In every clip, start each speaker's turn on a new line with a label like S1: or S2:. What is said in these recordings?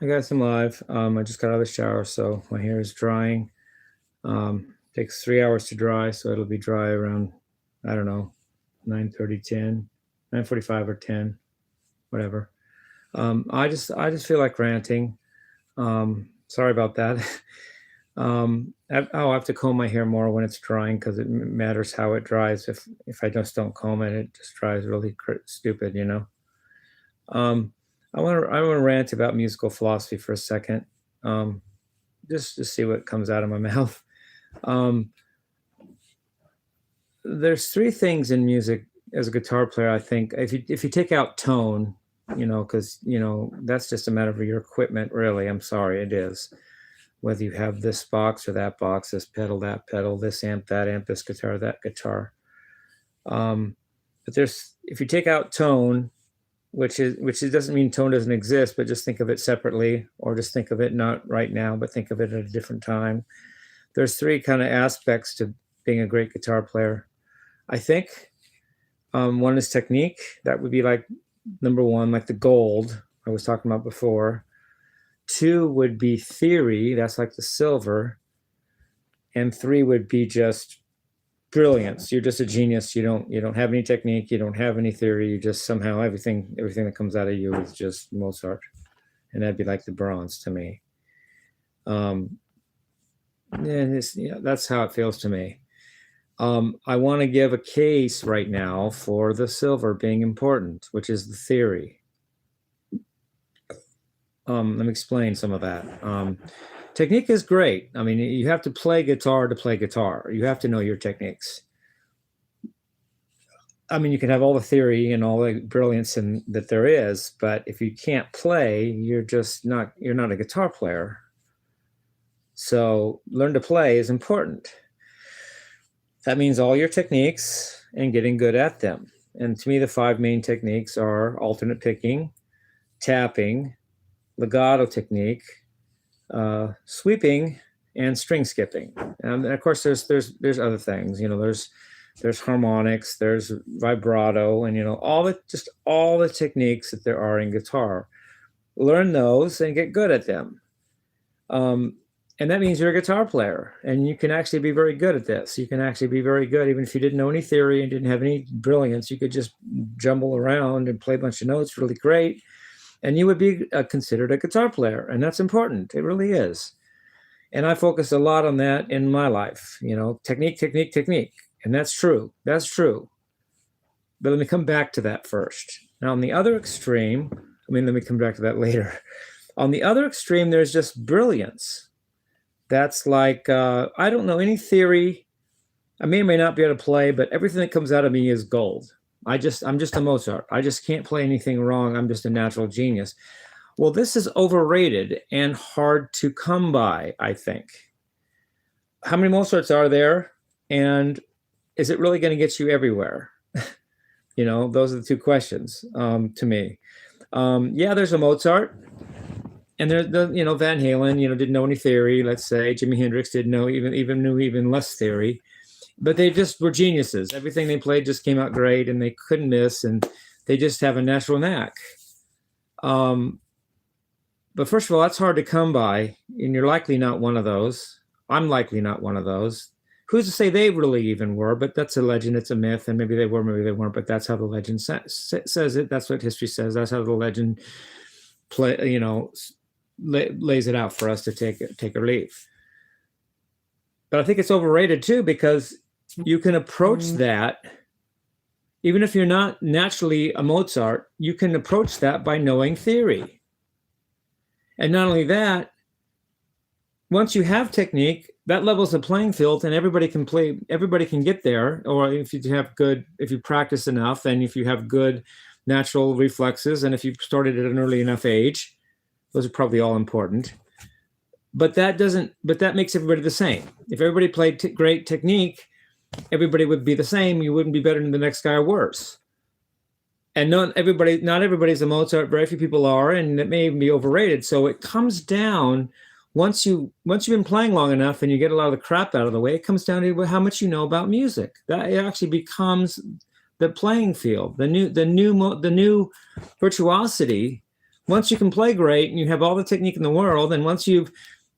S1: I got some live. I just got out of the shower, so my hair is drying. Takes 3 hours to dry, so it'll be dry around, I don't know, 9:30, 10, 9:45 or 10, whatever. I just feel like ranting. Sorry about that. I'll have to comb my hair more when it's drying because it matters how it dries. If I just don't comb it, it just dries really stupid, you know. Um, I want to rant about musical philosophy for a second. Um, just see what comes out of my mouth. Um, there's three things in music as a guitar player. I think if you take out tone, because that's just a matter of your equipment. Really, I'm sorry, it is. Whether you have this box or that box, this pedal, that pedal, this amp, that amp, this guitar, that guitar. But if you take out tone, which doesn't mean tone doesn't exist, but just think of it separately, or just think of it not right now, but think of it at a different time. There's three kind of aspects to being a great guitar player, I think. One is technique. That would be like number one, like the gold I was talking about before. Two would be theory. That's like the silver. And three would be just brilliance. You're just a genius. You don't have any technique. You don't have any theory. You just somehow everything that comes out of you is just Mozart. And that'd be like the bronze to me. And that's how it feels to me. I want to give a case right now for the silver being important, which is the theory. Let me explain some of that. Technique is great. I mean, you have to play guitar to play guitar. You have to know your techniques. I mean, you can have all the theory and all the brilliance that there is, but if you can't play, you're not a guitar player. So learn to play is important. That means all your techniques and getting good at them. And to me, the five main techniques are alternate picking, tapping, legato technique, sweeping, and string skipping. And of course, there's other things. There's harmonics, there's vibrato, and all the techniques that there are in guitar. Learn those and get good at them. And that means you're a guitar player, and you can actually be very good at this. You can actually be very good, even if you didn't know any theory and didn't have any brilliance. You could just jumble around and play a bunch of notes really great, and you would be considered a guitar player, and that's important. It really is. And I focus a lot on that in my life, technique, technique, technique. And that's true. That's true. But let me come back to that first. Now, on the other extreme, let me come back to that later. On the other extreme, there's just brilliance. That's like, I don't know any theory. I may or may not be able to play, but everything that comes out of me is gold. I'm just a Mozart. I just can't play anything wrong. I'm just a natural genius. Well, this is overrated and hard to come by, I think. How many Mozarts are there? And is it really going to get you everywhere? Those are the two questions to me. Yeah, there's a Mozart. And there's Van Halen, didn't know any theory. Let's say Jimi Hendrix didn't know even less theory, but they just were geniuses. Everything they played just came out great, and they couldn't miss, and they just have a natural knack. But first of all, that's hard to come by, and you're likely not one of those. I'm likely not one of those. Who's to say they really even were? But that's a legend. It's a myth, and maybe they were, maybe they weren't. But that's how the legend says it. That's what history says. That's how the legend lays it out for us to take or leave. But I think it's overrated too, because you can approach that, even if you're not naturally a Mozart, you can approach that by knowing theory. And not only that, once you have technique, that levels the playing field, and everybody can play, everybody can get there. Or if you practice enough, and if you have good natural reflexes, and if you started at an early enough age, those are probably all important. But that makes everybody the same. If everybody played great technique, everybody would be the same. You wouldn't be better than the next guy or worse. And not everybody's a Mozart. Very few people are, and it may even be overrated. So it comes down, once you've been playing long enough and you get a lot of the crap out of the way, it comes down to how much you know about music. That actually becomes the playing field. The new virtuosity once you can play great and you have all the technique in the world, and once you've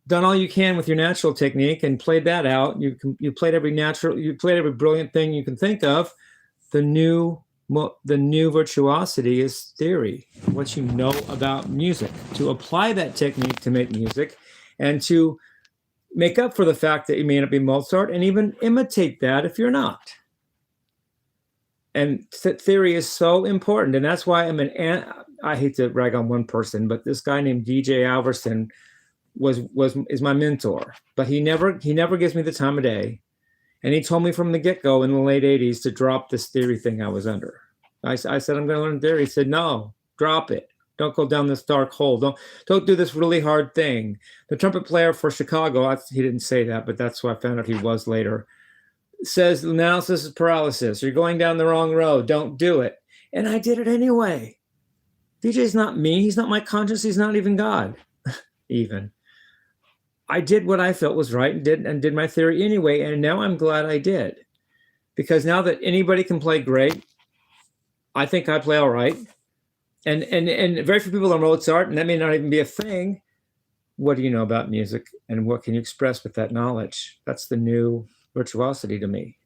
S1: done all you can with your natural technique and played that out, you played every brilliant thing you can think of. The new virtuosity is theory, what you know about music, to apply that technique to make music, and to make up for the fact that you may not be Mozart, and even imitate that if you're not. And theory is so important, and that's why I hate to rag on one person, but this guy named DJ Alverson is my mentor. But he never gives me the time of day, and he told me from the get-go in the late 80s to drop this theory thing I was under. I said, I'm going to learn theory. He said, no, drop it. Don't go down this dark hole. Don't do this really hard thing. The trumpet player for Chicago, he didn't say that, but that's what I found out he was later, says analysis is paralysis. You're going down the wrong road. Don't do it. And I did it anyway. DJ's not me. He's not my conscience. He's not even God. Even. I did what I felt was right and did my theory anyway. And now I'm glad I did. Because now that anybody can play great, I think I play all right. And very few people are Mozart, and that may not even be a thing. What do you know about music, and what can you express with that knowledge? That's the new virtuosity to me.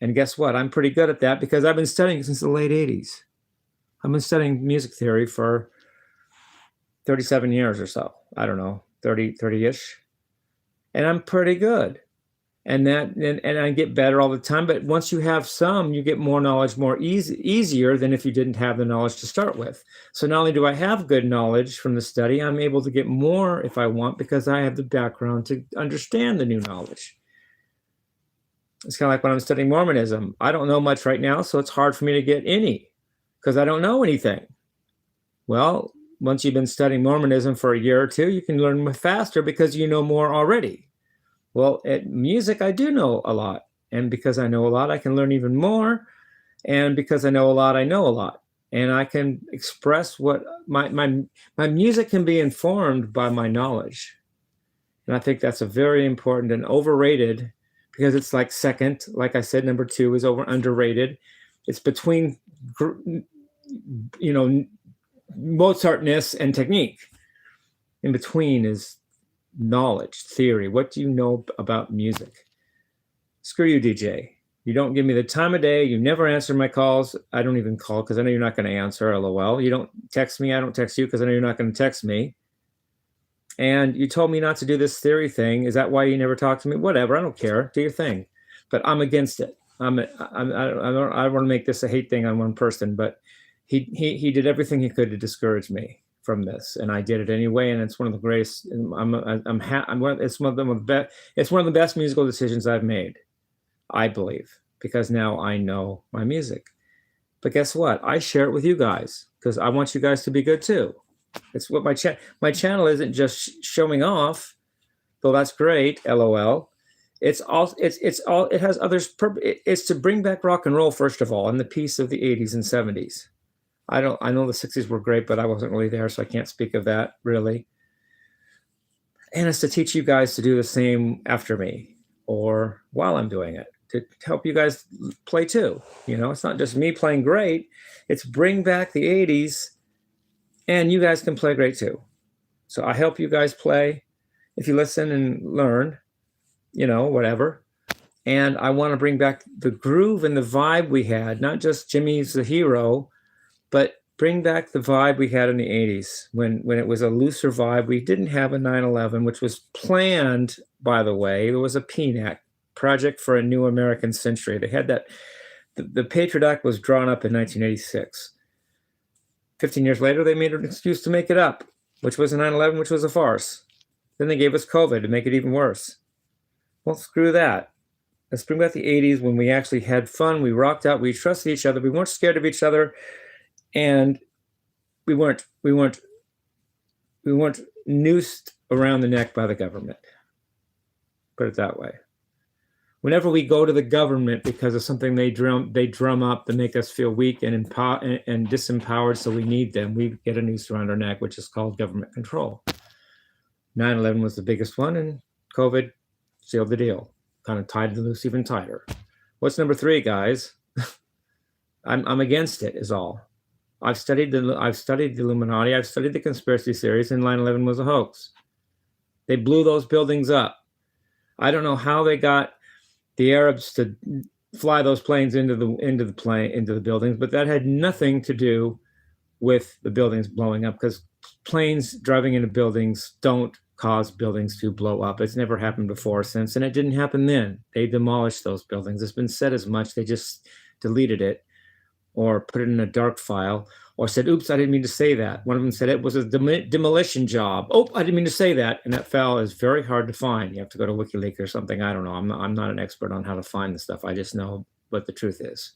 S1: And guess what? I'm pretty good at that because I've been studying since the late 80s. I've been studying music theory for 37 years or so. I don't know, 30-ish. And I'm pretty good. And I get better all the time. But once you have some, you get more knowledge easier than if you didn't have the knowledge to start with. So not only do I have good knowledge from the study, I'm able to get more if I want because I have the background to understand the new knowledge. It's kind of like when I'm studying Mormonism. I don't know much right now, so it's hard for me to get any because I don't know anything. Well, once you've been studying Mormonism for a year or two, you can learn faster because you know more already. Well, at music, I do know a lot. And because I know a lot, I can learn even more. And because I know a lot, I know a lot. And I can express what my music can be informed by my knowledge. And I think that's a very important and overrated, because it's like second, like I said, number 2 is underrated. It's between, Mozartness and technique. In between is knowledge, theory. What do you know about music? Screw you, DJ. You don't give me the time of day. You never answer my calls. I don't even call because I know you're not going to answer, LOL. You don't text me. I don't text you because I know you're not going to text me. And you told me not to do this theory thing. Is that why you never talk to me? Whatever. I don't care. Do your thing. But I'm against it. I don't want to make this a hate thing on one person, but he did everything he could to discourage me from this, and I did it anyway. And it's one of the greatest. It's one of the best musical decisions I've made, I believe, because now I know my music. But guess what? I share it with you guys because I want you guys to be good too. It's what my channel isn't just showing off, though that's great. LOL. It has others. It's to bring back rock and roll first of all, and the peace of the 80s and 70s. I know the 60s were great, but I wasn't really there, so I can't speak of that really. And it's to teach you guys to do the same after me or while I'm doing it, to help you guys play too. It's not just me playing great. It's bring back the 80s, and you guys can play great too. So I help you guys play if you listen and learn, whatever. And I want to bring back the groove and the vibe we had, not just Jimmie's the hero, but bring back the vibe we had in the 80s when it was a looser vibe. We didn't have a 9/11, which was planned, by the way. It was a PNAC, Project for a New American Century. They had that. The Patriot Act was drawn up in 1986. 15 years later, they made an excuse to make it up, which was a 9/11, which was a farce. Then they gave us COVID to make it even worse. Well, screw that. Let's bring back the 80s when we actually had fun. We rocked out. We trusted each other. We weren't scared of each other. And we weren't noosed around the neck by the government. Put it that way. Whenever we go to the government because of something they drum up to make us feel weak and disempowered, so we need them, we get a noose around our neck, which is called government control. 9/11 was the biggest one, and COVID sealed the deal. Kind of tied the noose even tighter. What's number 3, guys? I'm against it, is all. I've studied the Illuminati. I've studied the conspiracy theories, and 9/11 was a hoax. They blew those buildings up. I don't know how they got the Arabs to fly those planes into the buildings, but that had nothing to do with the buildings blowing up, because planes driving into buildings don't cause buildings to blow up. It's never happened before, since, and it didn't happen then. They demolished those buildings. It's been said as much. They just deleted it or put it in a dark file or said, oops, I didn't mean to say that. One of them said it was a demolition job. Oh, I didn't mean to say that. And that file is very hard to find. You have to go to WikiLeaks or something. I don't know. I'm not an expert on how to find the stuff. I just know what the truth is.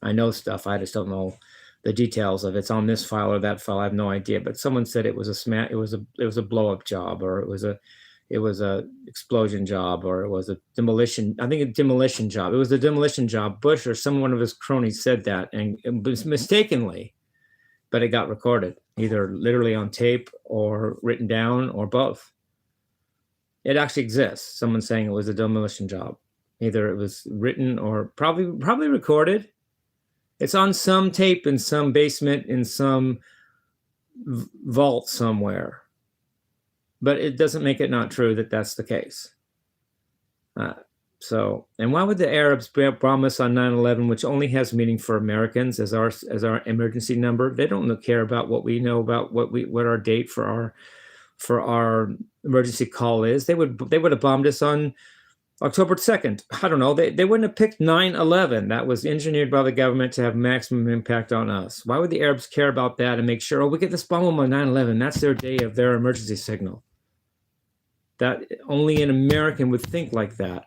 S1: I know stuff. I just don't know the details of it's on this file or that file. I have no idea. But someone said it was a blow up job, or it was a explosion job, or it was a demolition. I think a demolition job. It was a demolition job. Bush or one of his cronies said that, and it was mistakenly, but it got recorded, either literally on tape or written down or both. It actually exists. Someone saying it was a demolition job. Either it was written or probably recorded. It's on some tape in some basement in some vault somewhere. But it doesn't make it not true that that's the case. And why would the Arabs bomb us on 9/11, which only has meaning for Americans as our emergency number? They don't care about what we know about what our date for our emergency call is. They would have bombed us on October 2nd. I don't know. They wouldn't have picked 9/11. That was engineered by the government to have maximum impact on us. Why would the Arabs care about that and make sure, oh, we get this bomb on 9/11. That's their day of their emergency signal. That only an American would think like that.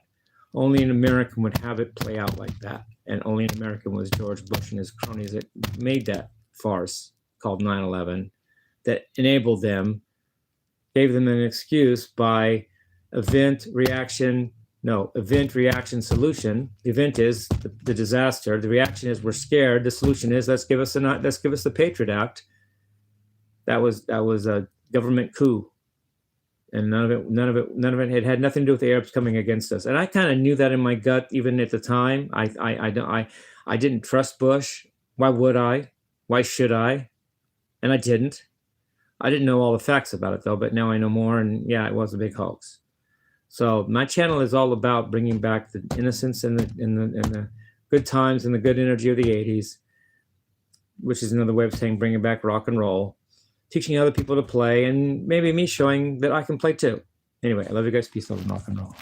S1: Only an American would have it play out like that. And only an American was George Bush and his cronies that made that farce called 9/11 that enabled them, gave them an excuse by event, reaction, solution. The event is the disaster. The reaction is we're scared. The solution is let's give us the Patriot Act. That was a government coup. And none of it had nothing to do with the Arabs coming against us. And I kind of knew that in my gut, even at the time. I didn't trust Bush. Why would I? Why should I? And I didn't. I didn't know all the facts about it though, but now I know more. And yeah, it was a big hoax. So my channel is all about bringing back the innocence and the good times and the good energy of the 80s, which is another way of saying bringing back rock and roll. Teaching other people to play, and maybe me showing that I can play too. Anyway, I love you guys. Peace, love, and rock and roll.